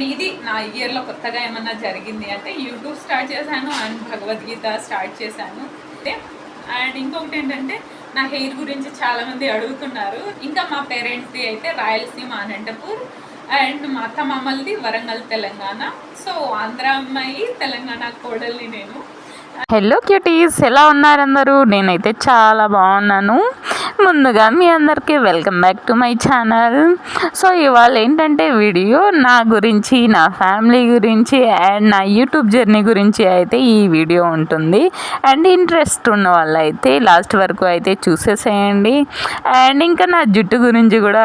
And ఇది నా ఇయర్లో కొత్తగా ఏమన్నా జరిగింది అంటే యూట్యూబ్ స్టార్ట్ చేశాను అండ్ భగవద్గీత స్టార్ట్ చేశాను. అండ్ ఇంకొకటి ఏంటంటే నా హెయిర్ గురించి చాలామంది అడుగుతున్నారు. ఇంకా మా పేరెంట్స్ది అయితే రాయలసీమ అనంతపూర్ అండ్ మా అత్త మామలది వరంగల్ తెలంగాణ. సో ఆంధ్ర అమ్మాయి, తెలంగాణ కోడల్ని నేను. హలో క్యూటీస్, ఎలా ఉన్నారు అందరూ? నేనైతే చాలా బాగున్నాను. ముందుగా మీ అందరికీ welcome back to my channel. So ఇవాళ ఏంటంటే వీడియో నా గురించి, నా ఫ్యామిలీ గురించి అండ్ నా యూట్యూబ్ జర్నీ గురించి అయితే ఈ వీడియో ఉంటుంది. అండ్ ఇంట్రెస్ట్ ఉన్న వాళ్ళు అయితే లాస్ట్ వరకు అయితే చూసేసేయండి. అండ్ ఇంకా నా జుట్టు గురించి కూడా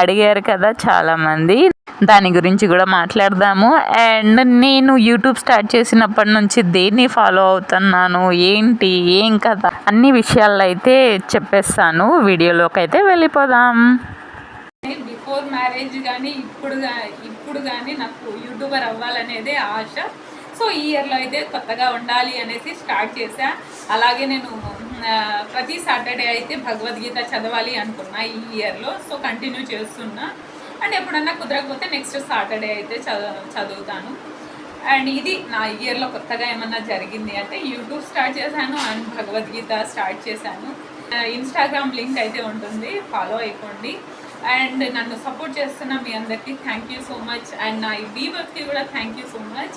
అడిగారు కదా చాలామంది, దాని గురించి కూడా మాట్లాడదాము. అండ్ నేను యూట్యూబ్ స్టార్ట్ చేసినప్పటి నుంచి దేన్ని ఫాలో అవుతున్నాను, ఏంటి, ఏం కదా, అన్ని విషయాలు అయితే చెప్పేస్తాను. వీడియోలోకి అయితే వెళ్ళిపోదాం. బిఫోర్ మ్యారేజ్ కానీ ఇప్పుడు కానీ నాకు యూట్యూబర్ అవ్వాలనేదే ఆశ. సో ఈ ఇయర్లో అయితే కొత్తగా ఉండాలి అనేసి స్టార్ట్ చేశా. అలాగే నేను ప్రతి సాటర్డే అయితే భగవద్గీత చదవాలి అనుకున్నా ఈ ఇయర్లో. సో కంటిన్యూ చేస్తున్నా. అండ్ ఎప్పుడన్నా కుదరకపోతే నెక్స్ట్ సాటర్డే అయితే చదువుతాను. అండ్ ఇది నా ఇయర్లో కొత్తగా ఏమన్నా జరిగింది అంటే యూట్యూబ్ స్టార్ట్ చేశాను అండ్ భగవద్గీత స్టార్ట్ చేశాను. ఇన్స్టాగ్రామ్ లింక్ అయితే ఉంటుంది, ఫాలో అయిపోండి. అండ్ నన్ను సపోర్ట్ చేస్తున్న మీ అందరికీ thank you so much. And నా వ్యూవర్స్కి కూడా థ్యాంక్ యూ సో మच।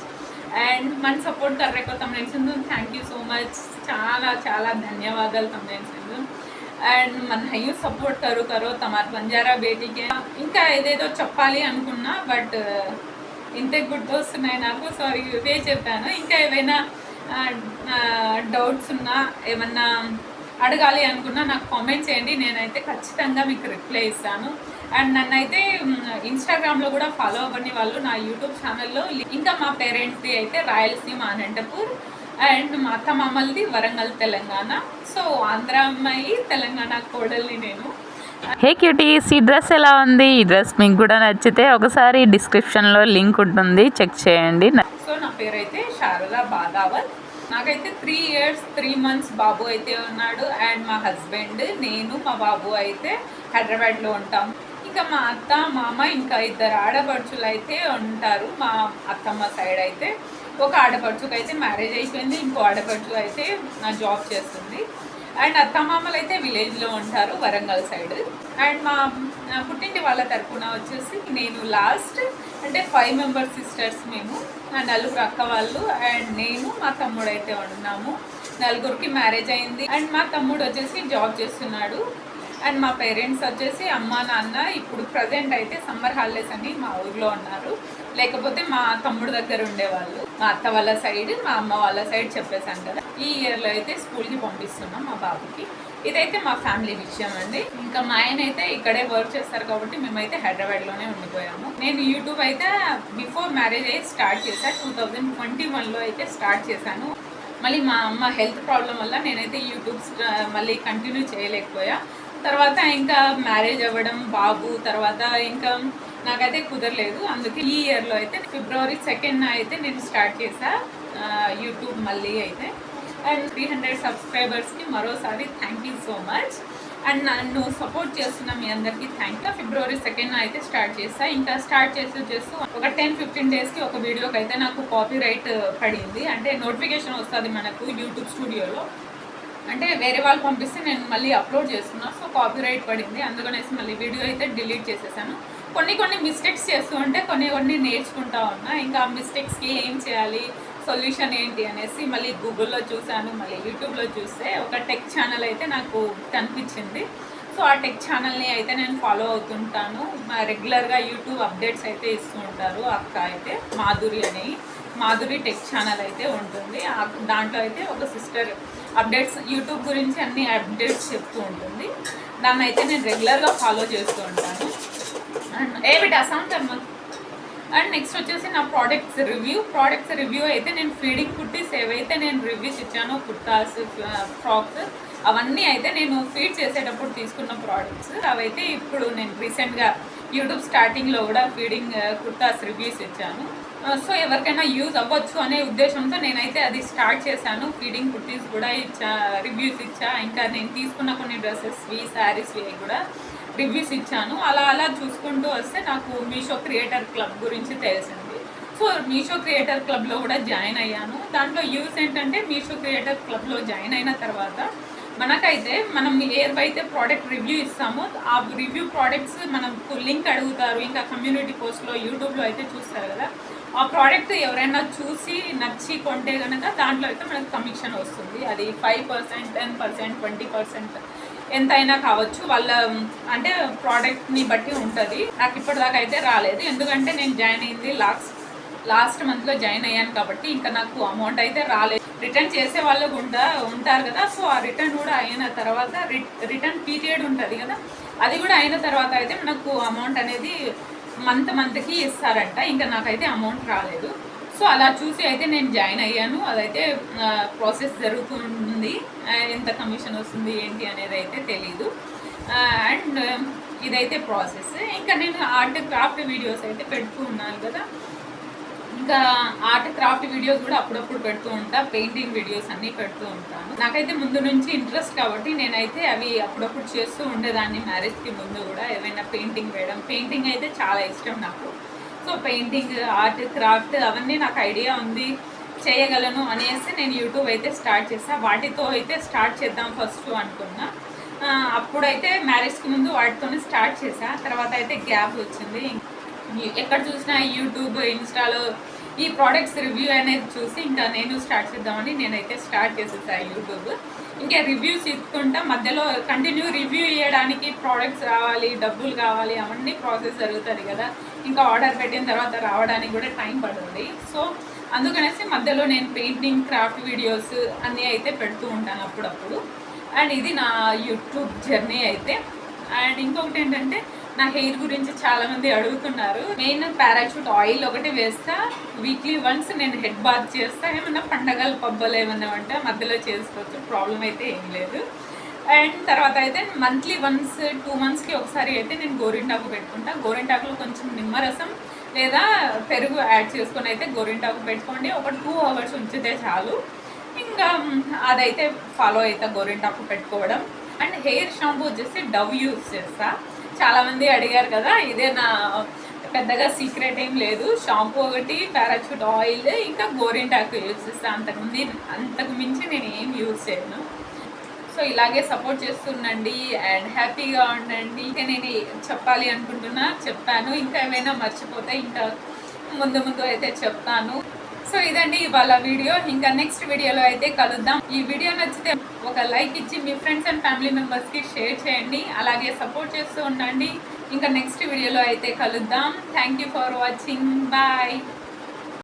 एंड मन सपोर्ट कर रहे को तमने Sindhu thank you so much, चाला चाला धन्यवादालु तमने सिंधु। అండ్ మన హయ్యూ సపోర్ట్ కరో తమార్ బంజారా బేటీకి ఇంకా ఏదేదో చెప్పాలి అనుకున్నా, బట్ ఇంతే గుర్తొస్తున్నాయి నాకు. సారీ ఇవే చెప్పాను. ఇంకా ఏవైనా డౌట్స్ ఉన్నా, ఏమన్నా అడగాలి అనుకున్నా నాకు కామెంట్ చేయండి, నేనైతే ఖచ్చితంగా మీకు రిప్లై ఇస్తాను. అండ్ నన్నైతే ఇన్స్టాగ్రామ్లో కూడా ఫాలో అవ్వని వాళ్ళు నా యూట్యూబ్ ఛానల్లో ఇంకా మా పేరెంట్స్ది అయితే రాయలసీమ అనంతపూర్ అండ్ మా అత్త మామలది వరంగల్ తెలంగాణ. సో ఆంధ్ర అమ్మాయి, తెలంగాణ కోడల్ని నేను. హే క్యూటీస్, ఈ డ్రెస్ ఎలా ఉంది? ఈ డ్రెస్ మీకు కూడా నచ్చితే ఒకసారి డిస్క్రిప్షన్లో లింక్ ఉంటుంది, చెక్ చేయండి. సో నా పేరు అయితే శారదా బాదావత్. నాకైతే 3 years 3 months బాబు అయితే ఉన్నాడు. అండ్ మా హస్బెండ్, నేను, మా బాబు అయితే హైదరాబాద్లో ఉంటాం. ఇంకా మా అత్త మామ ఇంకా 2 ఆడపడుచులు అయితే ఉంటారు. మా అత్తమ్మ సైడ్ అయితే ఒక ఆడపడుచుకు అయితే మ్యారేజ్ అయిపోయింది, ఇంకో ఆడపడుచు అయితే జాబ్ చేస్తుంది. అండ్ అత్తమామలు అయితే విలేజ్లో ఉంటారు, వరంగల్ సైడ్. అండ్ మా పుట్టింటి వాళ్ళ తరపున వచ్చేసి నేను లాస్ట్, అంటే 5 members సిస్టర్స్ మేము. అండ్ 4 అక్క వాళ్ళు అండ్ నేను, మా తమ్ముడు అయితే ఉన్నాము. 4కి మ్యారేజ్ అయింది. అండ్ మా తమ్ముడు వచ్చేసి జాబ్ చేస్తున్నాడు. అండ్ మా పేరెంట్స్ వచ్చేసి అమ్మ నాన్న ఇప్పుడు ప్రజెంట్ అయితే సమ్మర్ హాలిడేస్ అని మా ఊర్లో ఉన్నారు, లేకపోతే మా తమ్ముడు దగ్గర ఉండేవాళ్ళు. మా అత్త వాళ్ళ సైడ్, మా అమ్మ వాళ్ళ సైడ్ చెప్పేశాను కదా. ఈ ఇయర్లో అయితే స్కూల్కి పంపిస్తున్నాం మా బాబుకి. ఇదైతే మా ఫ్యామిలీ విషయం అండి. ఇంకా మా ఆయన అయితే ఇక్కడే వర్క్ చేస్తారు కాబట్టి మేమైతే హైదరాబాద్లోనే ఉండిపోయాము. నేను యూట్యూబ్ అయితే బిఫోర్ మ్యారేజ్ అయితే స్టార్ట్ చేశాను, 2021లో అయితే స్టార్ట్ చేశాను. మళ్ళీ మా అమ్మ హెల్త్ ప్రాబ్లం వల్ల నేనైతే యూట్యూబ్ మళ్ళీ కంటిన్యూ చేయలేకపోయా. తర్వాత ఇంకా మ్యారేజ్ అవ్వడం, బాబు తర్వాత ఇంకా నాకైతే కుదరలేదు. అందుకే ఈ ఇయర్లో అయితే February 2nd అయితే నేను స్టార్ట్ చేశా యూట్యూబ్ మళ్ళీ అయితే. అండ్ 300 subscribersకి మరోసారి thank you so much. And నన్ను సపోర్ట్ చేస్తున్న మీ అందరికీ థ్యాంక్ యూ. February 2nd అయితే స్టార్ట్ చేస్తా. ఇంకా స్టార్ట్ చేస్తూ ఒక 10-15 daysకి ఒక వీడియోకి అయితే నాకు కాపీరైట్ పడింది. అంటే నోటిఫికేషన్ వస్తుంది మనకు యూట్యూబ్ స్టూడియోలో, అంటే వేరే వాళ్ళు పంపిస్తే నేను మళ్ళీ అప్లోడ్ చేస్తున్నా. సో కాపీరైట్ పడింది, అందుకనేసి మళ్ళీ వీడియో అయితే డిలీట్ చేసేసాను. కొన్ని మిస్టేక్స్ చేస్తూ ఉంటే కొన్ని నేర్చుకుంటా ఉన్నా. ఇంకా ఆ మిస్టేక్స్కి ఏం చేయాలి, సొల్యూషన్ ఏంటి అనేసి మళ్ళీ గూగుల్లో చూశాను, మళ్ళీ యూట్యూబ్లో చూస్తే ఒక టెక్ ఛానల్ అయితే నాకు కనిపించింది. సో ఆ టెక్ ఛానల్ని అయితే నేను ఫాలో అవుతుంటాను. రెగ్యులర్గా యూట్యూబ్ అప్డేట్స్ అయితే ఇస్తూ ఉంటారు. అక్క అయితే మాధురి టెక్ ఛానల్ అయితే ఉంటుంది. దాంట్లో అయితే ఒక సిస్టర్ అప్డేట్స్, యూట్యూబ్ గురించి అన్ని అప్డేట్స్ చెప్తూ ఉంటుంది. దాన్ని అయితే నేను రెగ్యులర్గా ఫాలో చేస్తూ ఉంటాను. అండ్ అండ్ నెక్స్ట్ వచ్చేసి నా ప్రోడక్ట్స్ రివ్యూ అయితే నేను ఫీడింగ్ కుర్తీస్ ఏవైతే నేను రివ్యూస్ ఇచ్చానో, కుర్తాస్, ఫ్రాక్స్, అవన్నీ అయితే నేను ఫీడ్ చేసేటప్పుడు తీసుకున్న ప్రోడక్ట్స్. అవైతే ఇప్పుడు నేను రీసెంట్గా యూట్యూబ్ స్టార్టింగ్లో కూడా ఫీడింగ్ కుర్తాస్ రివ్యూస్ ఇచ్చాను. సో ఎవరికైనా యూజ్ అవ్వచ్చు అనే ఉద్దేశంతో నేనైతే అది స్టార్ట్ చేశాను. ఫీడింగ్ కుర్తీస్ కూడా రివ్యూస్ ఇచ్చా. ఇంకా నేను తీసుకున్న కొన్ని డ్రెస్సెస్వి, శారీస్వి కూడా రివ్యూస్ ఇచ్చాను. అలా చూసుకుంటూ వస్తే నాకు మీషో క్రియేటర్ క్లబ్ గురించి తెలిసింది. సో మీషో క్రియేటర్ క్లబ్లో కూడా జాయిన్ అయ్యాను. దాంట్లో యూస్ ఏంటంటే మీషో క్రియేటర్ క్లబ్లో జాయిన్ అయిన తర్వాత మనకైతే మనం ఏవైతే ప్రోడక్ట్ రివ్యూ ఇస్తామో ఆ రివ్యూ ప్రోడక్ట్స్ మనకు లింక్ అడుగుతారు. ఇంకా కమ్యూనిటీ పోస్ట్లో యూట్యూబ్లో అయితే చూస్తారు కదా, ఆ ప్రోడక్ట్ ఎవరైనా చూసి నచ్చి కొంటే కనుక దాంట్లో అయితే మనకు కమిషన్ వస్తుంది. అది 5%, 10%, 20% ఎంతైనా కావచ్చు. వాళ్ళ అంటే ప్రోడక్ట్ని బట్టి ఉంటుంది. నాకు ఇప్పటిదాకా అయితే రాలేదు, ఎందుకంటే నేను జాయిన్ అయింది లాస్ట్ మంత్లో జాయిన్ అయ్యాను కాబట్టి ఇంకా నాకు అమౌంట్ అయితే రాలేదు. రిటర్న్ చేసే వాళ్ళు ఉంటారు కదా, సో ఆ రిటర్న్ కూడా అయిన తర్వాత రిటర్న్ పీరియడ్ ఉంటుంది కదా, అది కూడా అయిన తర్వాత అయితే మనకు అమౌంట్ అనేది మంత్కి ఇస్తారంట. ఇంకా నాకైతే అమౌంట్ రాలేదు. సో అలా చూసి అయితే నేను జాయిన్ అయ్యాను. అదైతే ప్రాసెస్ జరుగుతుంది. ఎంత కమిషన్ వస్తుంది ఏంటి అనేది అయితే తెలీదు. అండ్ ఇదైతే ప్రాసెస్. ఇంకా నేను ఆర్ట్ క్రాఫ్ట్ వీడియోస్ అయితే పెడుతూ ఉన్నాను కదా, ఇంకా ఆర్ట్ క్రాఫ్ట్ వీడియోస్ కూడా అప్పుడప్పుడు పెడుతూ ఉంటా. పెయింటింగ్ వీడియోస్ అన్నీ పెడుతూ ఉంటాను. నాకైతే ముందు నుంచి ఇంట్రెస్ట్ కాబట్టి నేనైతే అవి అప్పుడప్పుడు చేస్తూ ఉండేదాన్ని. మ్యారేజ్కి ముందు కూడా ఏమైనా పెయింటింగ్ వేయడం, పెయింటింగ్ అయితే చాలా ఇష్టం నాకు. సో పెయింటింగ్, ఆర్ట్, క్రాఫ్ట్ అవన్నీ నాకు ఐడియా ఉంది, చేయగలను అనేసి నేను యూట్యూబ్ అయితే స్టార్ట్ చేస్తాను. వాటితో అయితే స్టార్ట్ చేద్దాం ఫస్ట్ అనుకున్నా. అప్పుడైతే మ్యారేజ్కి ముందు వాటితోనే స్టార్ట్ చేశా. తర్వాత అయితే గ్యాప్ వచ్చింది. ఎక్కడ చూసినా యూట్యూబ్, ఇన్స్టాలో ఈ ప్రోడక్ట్స్ రివ్యూ అనేది చూసి ఇంకా నేను స్టార్ట్ చేద్దామని నేనైతే స్టార్ట్ చేసేసాను యూట్యూబ్. ఇంకా రివ్యూస్ ఇస్తుంటా, మధ్యలో కంటిన్యూ రివ్యూ ఇవ్వడానికి ప్రోడక్ట్స్ రావాలి, డబ్బులు కావాలి, అవన్నీ ప్రాసెస్ జరుగుతుంది కదా. ఇంకా ఆర్డర్ పెట్టిన తర్వాత రావడానికి కూడా టైం పడుతుంది. సో అందుకనేసి మధ్యలో నేను పెయింటింగ్, క్రాఫ్ట్ వీడియోస్ అన్నీ అయితే పెడుతూ ఉంటాను అప్పుడప్పుడు. అండ్ ఇది నా యూట్యూబ్ జర్నీ అయితే. అండ్ ఇంకొకటి ఏంటంటే, నా హెయిర్ గురించి చాలామంది అడుగుతున్నారు. మెయిన్ పారాషూట్ ఆయిల్ ఒకటి వేస్తా, వీక్లీ వన్స్ నేను హెడ్ బాత్ చేస్తా. ఏమన్నా పండగలు పబ్బలు ఏమన్నా ఉంటే మధ్యలో చేసుకోవచ్చు, ప్రాబ్లం అయితే ఏం లేదు. అండ్ తర్వాత అయితే మంత్లీ వన్స్ 2 monthsకి ఒకసారి అయితే నేను గోరింటాకు పెట్టుకుంటా. గోరింటాకులో కొంచెం నిమ్మరసం లేదా పెరుగు యాడ్ చేసుకొని అయితే గోరింటాకు పెట్టుకోండి. ఒక 2 hours ఉంచితే చాలు. ఇంకా అదైతే ఫాలో అవుతా, గోరింటాకు పెట్టుకోవడం. అండ్ హెయిర్ షాంపూ వచ్చేసి డవ్ యూజ్ చేస్తా. చాలామంది అడిగారు కదా, ఇదే నా పెద్దగా సీక్రెట్ ఏం లేదు. షాంపూ ఒకటి, పారాషూట్ ఆయిల్, ఇంకా గోరింటాకు యూజ్ చేస్తాను. అంతకు మించి నేను ఏం యూజ్ చేయను. సో ఇలాగే సపోర్ట్ చేస్తుండండి అండ్ హ్యాపీగా ఉండండి. ఇంకా నేను చెప్పాలి అనుకుంటున్నా, చెప్పాను. ఇంకా ఏమైనా మర్చిపోతే ఇంకా ముందు అయితే చెప్తాను. సో ఇదండి ఇవాళ వీడియో. ఇంకా నెక్స్ట్ వీడియోలో అయితే కలుద్దాం. ఈ వీడియో నచ్చితే ఒక లైక్ ఇచ్చి మీ ఫ్రెండ్స్ అండ్ ఫ్యామిలీ మెంబర్స్కి షేర్ చేయండి. అలాగే సపోర్ట్ చేస్తూ ఉండండి. ఇంకా నెక్స్ట్ వీడియోలో అయితే కలుద్దాం. Thank you for watching. Bye.